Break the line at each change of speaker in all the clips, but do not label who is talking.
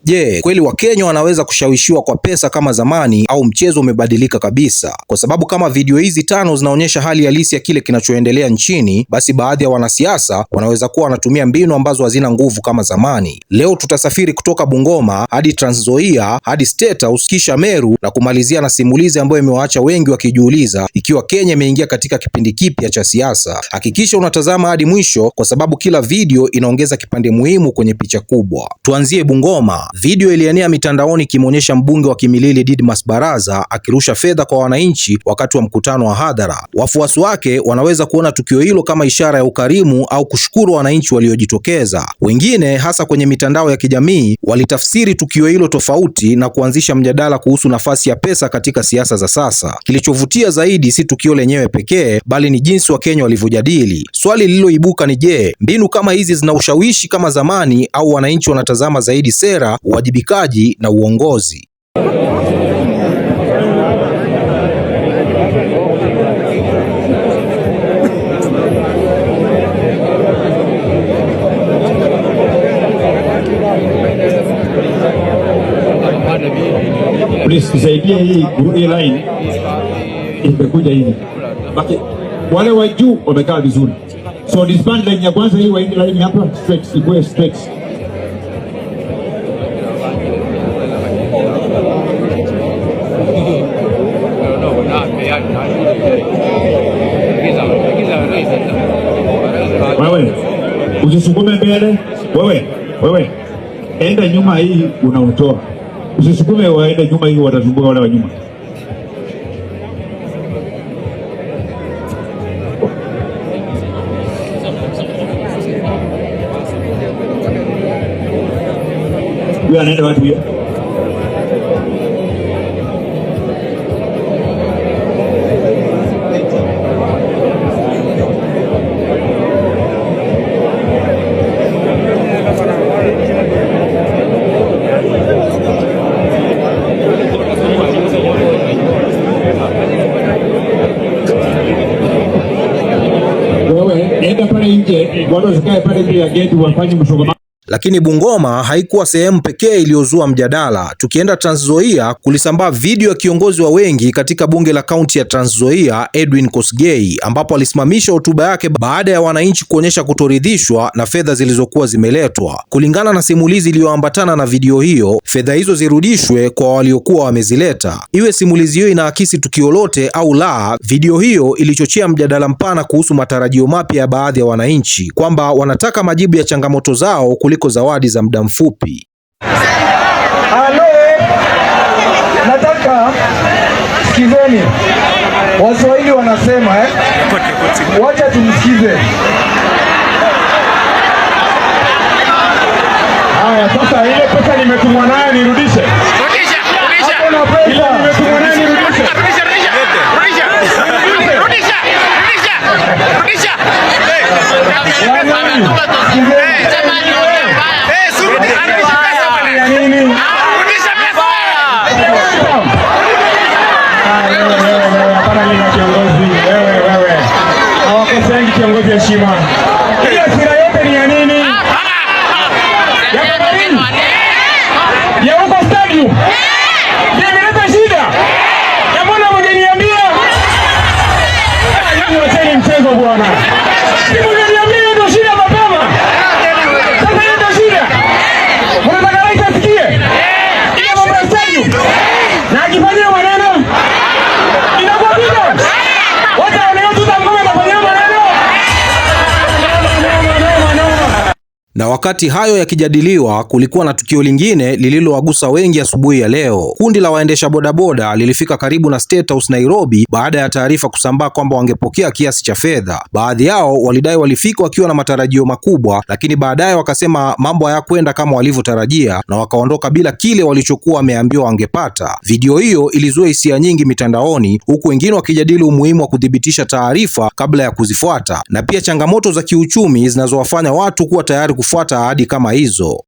Je, kweli Wakenya wanaweza kushawishiwa kwa pesa kama zamani au mchezo umebadilika kabisa? Kwa sababu kama video hizi 5 zinaonyesha hali halisi ya kile kinachoendelea nchini, basi baadhi ya wanasiasa wanaweza kuwa wanatumia mbinu ambazo hazina nguvu kama zamani. Leo tutasafiri kutoka Bungoma hadi Trans Nzoia hadi State House kisha Meru na kumalizia na simulizi ambayo imewaacha wengi wakijiuliza ikiwa Kenya imeingia katika kipindi kipya cha siasa. Hakikisha unatazama hadi mwisho kwa sababu kila video inaongeza kipande muhimu kwenye picha kubwa. Tuanzie Bungoma. Video ilienea mitandaoni ikimwonyesha mbunge wa Kimilili Didmas Baraza akirusha fedha kwa wananchi wakati wa mkutano wa hadhara. Wafuasi wake wanaweza kuona tukio hilo kama ishara ya ukarimu au kushukuru wananchi waliojitokeza. Wengine hasa kwenye mitandao ya kijamii walitafsiri tukio hilo tofauti na kuanzisha mjadala kuhusu nafasi ya pesa katika siasa za sasa. Kilichovutia zaidi si tukio lenyewe pekee, bali ni jinsi Wakenya walivyojadili. Swali lililoibuka ni je, mbinu kama hizi zina ushawishi kama zamani au wananchi wanatazama zaidi sera, uwajibikaji na uongozi?
Please kusaidia hii line imekuja hivi. Baki wale wa juu wamekaa vizuri. So disband line ya kwanza hii wa line hapa straight ikuwe straight. Wewe usisukume mbele, wewe enda nyuma, hii unaotoa. Usisukume waende nyuma, hii watazunguka wale wa nyuma. Huyu anaenda watu hiyo.
Lakini Bungoma haikuwa sehemu pekee iliyozua mjadala. Tukienda Trans Nzoia, kulisambaa video ya kiongozi wa wengi katika bunge la kaunti ya Trans Nzoia, Edwin Kosgei, ambapo alisimamisha hotuba yake baada ya wananchi kuonyesha kutoridhishwa na fedha zilizokuwa zimeletwa. Kulingana na simulizi iliyoambatana na video hiyo, fedha hizo zirudishwe kwa waliokuwa wamezileta. Iwe simulizi hiyo inaakisi tukio lote au la, video hiyo ilichochea mjadala mpana kuhusu matarajio mapya ya baadhi ya wananchi, kwamba wanataka majibu ya changamoto zao kuliko zawadi za muda mfupi.
Halo, nataka sikizeni, Waswahili wanasema wacha tumsikize. Haya, sasa ile pesa nimetumwa nayo nirudishe. Hakuna pesa. Ile nimetumwa nayo nirudishe. Kiongozi heshima. Hiyo sira yote ni ya nini? Ya kabarini? Ya huko stadium? Imeleta shida? Ya mbona mngeniambia? Wacheni mchezo bwana. Mngeniambia ndio shida mapema. Sasa hiyo ndio shida. Unataka rais asikie? Ile mambo ya stadium. Na akifanyia maneno inakuwa bid'a. Wacha wanaotuza ngome nafanyia maneno.
Na wakati hayo yakijadiliwa, kulikuwa na tukio lingine lililowagusa wengi asubuhi ya leo. Kundi la waendesha bodaboda lilifika karibu na State House Nairobi baada ya taarifa kusambaa kwamba wangepokea kiasi cha fedha. Baadhi yao walidai walifika wakiwa na matarajio makubwa, lakini baadaye wakasema mambo hayakwenda kama walivyotarajia na wakaondoka bila kile walichokuwa wameambiwa wangepata. Video hiyo ilizua hisia nyingi mitandaoni, huku wengine wakijadili umuhimu wa kudhibitisha taarifa kabla ya kuzifuata na pia changamoto za kiuchumi zinazowafanya watu kuwa tayari kufuata ahadi kama hizo.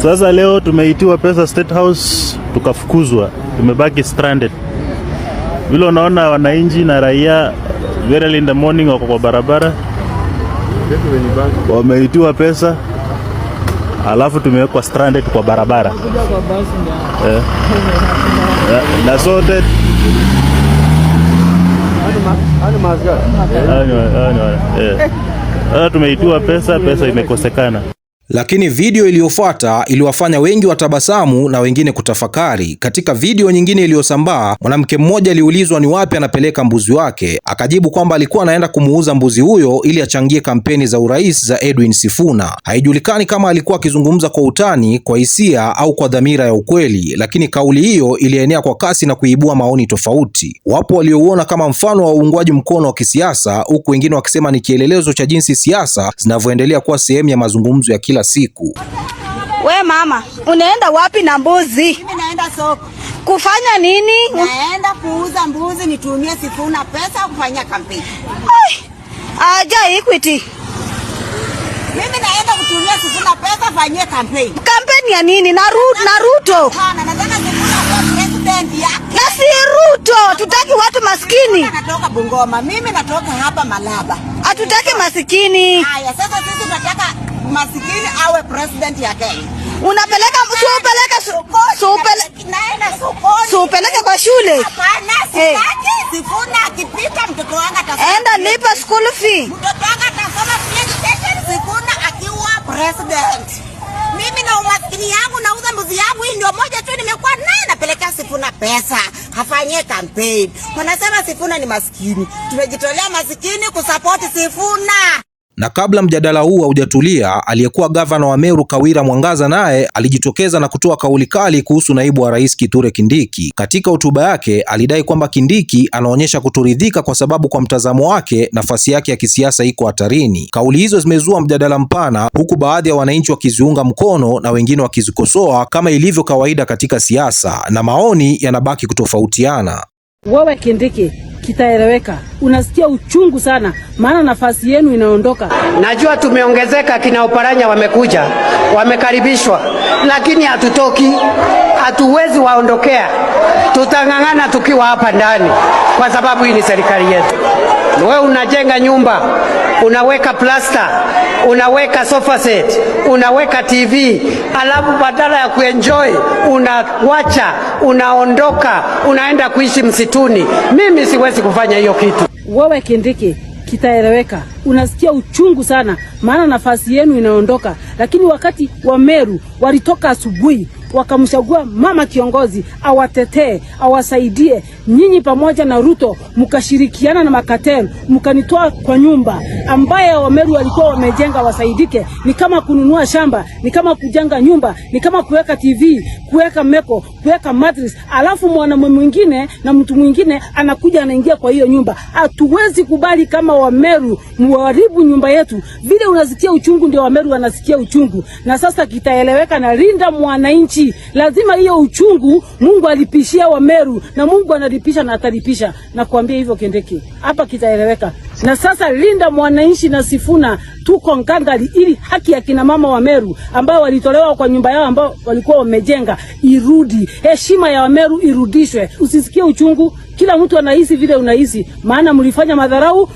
Sasa leo tumeitiwa pesa State House, tukafukuzwa, tumebaki stranded. Vile unaona wananchi na raia very early in the morning wako kwa barabara, wameitiwa pesa alafu tumewekwa stranded kwa barabara na sote tumeitiwa pesa imekosekana.
Lakini video iliyofuata iliwafanya wengi watabasamu na wengine kutafakari. Katika video nyingine iliyosambaa, mwanamke mmoja aliulizwa ni wapi anapeleka mbuzi wake, akajibu kwamba alikuwa anaenda kumuuza mbuzi huyo ili achangie kampeni za urais za Edwin Sifuna. Haijulikani kama alikuwa akizungumza kwa utani, kwa hisia au kwa dhamira ya ukweli, lakini kauli hiyo ilienea kwa kasi na kuibua maoni tofauti. Wapo waliouona kama mfano wa uungwaji mkono wa kisiasa, huku wengine wakisema ni kielelezo cha jinsi siasa zinavyoendelea kuwa sehemu ya mazungumzo ya kila siku.
We mama, unaenda wapi na mbuzi?
Mimi naenda soko.
Kufanya nini?
Naenda kuuza mbuzi nitumie Sifuna pesa kufanya kampeni.
Aja Equity.
Mimi naenda kutumia Sifuna pesa fanyie kampeni.
Kampeni ya nini? Na Ruto.
Hapana, nataka Sifuna kwa president ya.
Na si Ruto, tutaki watu maskini.
Natoka Bungoma, mimi natoka hapa Malaba.
Hatutaki maskini.
Haya, sasa sisi tunataka masikini awe president ya Kenya.
Unapeleka supeleke kwa shule.
Hapana, sitaki. Sifuna akipita mtoto wangu atasoma.
Enda lipa school fee.
Mtoto wangu atasoma PhD Sifuna akiwa president. Mimi na umaskini yangu nauza mbuzi yangu, hii ndio moja tu nimekuwa naye, napeleka Sifuna pesa afanyie campaign. Wanasema Sifuna ni maskini. Tumejitolea maskini kusupport Sifuna.
Na kabla mjadala huu haujatulia, aliyekuwa gavana wa Meru Kawira Mwangaza naye alijitokeza na kutoa kauli kali kuhusu naibu wa rais Kithure Kindiki. Katika hotuba yake alidai kwamba Kindiki anaonyesha kutoridhika kwa sababu kwa mtazamo wake nafasi yake ya kisiasa iko hatarini. Kauli hizo zimezua mjadala mpana, huku baadhi ya wananchi wakiziunga mkono na wengine wakizikosoa kama ilivyo kawaida katika siasa, na maoni yanabaki kutofautiana.
Wewe Kindiki, kitaeleweka. Unasikia uchungu sana, maana nafasi yenu inaondoka.
Najua tumeongezeka, kina Oparanya wamekuja, wamekaribishwa, lakini hatutoki, hatuwezi waondokea. Tutang'ang'ana tukiwa hapa ndani, kwa sababu hii ni serikali yetu. Wewe unajenga nyumba, unaweka plasta, unaweka sofa set, unaweka TV, alafu badala ya kuenjoy unawacha, unaondoka, unaenda kuishi msituni. Mimi siwezi kufanya hiyo kitu.
Wewe Kindiki, kitaeleweka. Unasikia uchungu sana, maana nafasi yenu inaondoka. Lakini wakati wa Meru walitoka asubuhi wakamchagua mama kiongozi awatetee, awasaidie. Nyinyi pamoja na Ruto mkashirikiana na makatelu, mkanitoa kwa nyumba ambaye Wameru walikuwa wamejenga wasaidike. Ni kama kununua shamba, ni kama kujenga nyumba, ni kama kuweka TV, kuweka meko, kuweka mattress, alafu mwanamume mwingine na mtu mwingine anakuja anaingia kwa hiyo nyumba. Hatuwezi kubali kama Wameru muharibu nyumba yetu. Vile unasikia uchungu ndio Wameru wanasikia uchungu. Na sasa kitaeleweka, na linda mwananchi. Lazima hiyo uchungu Mungu alipishia Wameru, na Mungu analipisha na atalipisha. Na kuambia hivyo Kindiki, hapa kitaeleweka. Na sasa linda mwananchi na Sifuna, tuko ngangari ili haki ya kina mama Wameru ambao walitolewa kwa nyumba yao ambao walikuwa wamejenga irudi. Heshima ya Wameru irudishwe. Usisikie uchungu, kila mtu anahisi vile unahisi, maana mlifanya madharau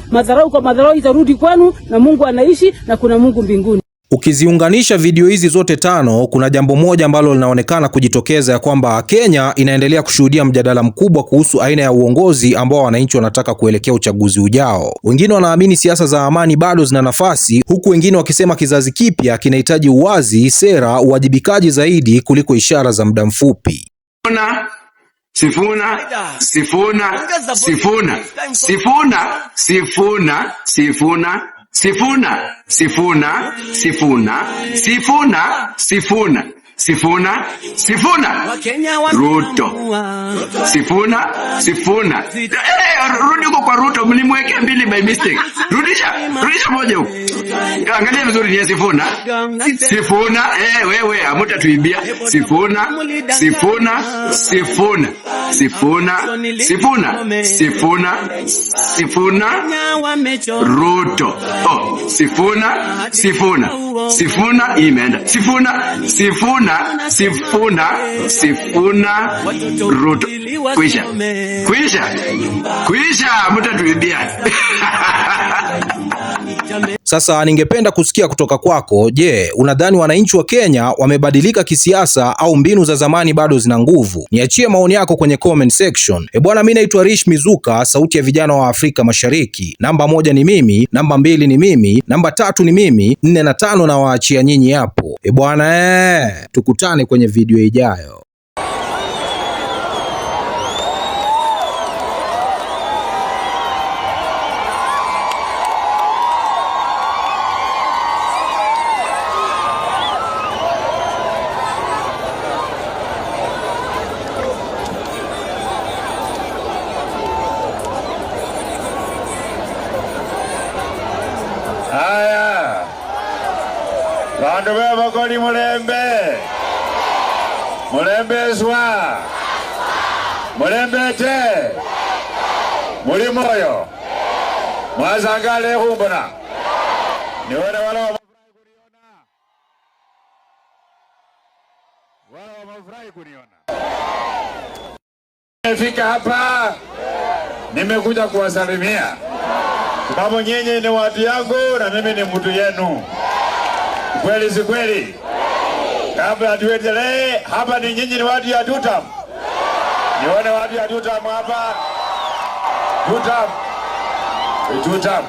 kwa madharau itarudi kwenu, na Mungu anaishi na kuna Mungu mbinguni.
Ukiziunganisha video hizi zote tano, kuna jambo moja ambalo linaonekana kujitokeza, ya kwamba Kenya inaendelea kushuhudia mjadala mkubwa kuhusu aina ya uongozi ambao wananchi wanataka kuelekea uchaguzi ujao. Wengine wanaamini siasa za amani bado zina nafasi, huku wengine wakisema kizazi kipya kinahitaji uwazi, sera, uwajibikaji zaidi kuliko ishara za muda mfupi.
Sifuna, Sifuna, Sifuna, Sifuna, Sifuna, Sifuna, Sifuna, Sifuna, Sifuna, Sifuna, Sifuna, Sifuna, Sifuna, Ruto, Sifuna, Sifuna. Rudi huko kwa Ruto, mlimwekea mbili by mistake. Rudisha moja huko. Angalia vizuri ni Sifuna. Sifuna, wewe hamtatuibia. Sifuna, Sifuna, Sifuna, Sifuna, Sifuna, Sifuna, Sifuna, Ruto. Sifuna, Sifuna, Sifuna imeenda. Sifuna, Sifuna, Sifuna, Sifuna, Ruto. Kwisha, mtatuibia.
Sasa ningependa kusikia kutoka kwako. Je, unadhani wananchi wa Kenya wamebadilika kisiasa au mbinu za zamani bado zina nguvu? Niachie maoni yako kwenye comment section. Bwana, mimi naitwa Rish Mizuka, sauti ya vijana wa Afrika Mashariki. Namba 1 ni mimi, namba 2 ni mimi, namba 3 ni mimi, 4 na 5 na waachia nyinyi hapo. Bwana, tukutane kwenye video ijayo.
Haya, bandu b'abagoli mulembe, mulembezwa, mulembete, muli moyo, mwazangale humbona, nione wala wamefurahi kuniona, wala wamefurahi kuniona. Nimefika hapa, nimekuja kuwasalimia. Sababu nyinyi ni watu yangu na mimi ni mtu yenu. Kweli si kweli? Kabla tuendelee, hapa ni nyinyi ni watu ya Tutam. Nione watu ya Tutam hapa. Tutam.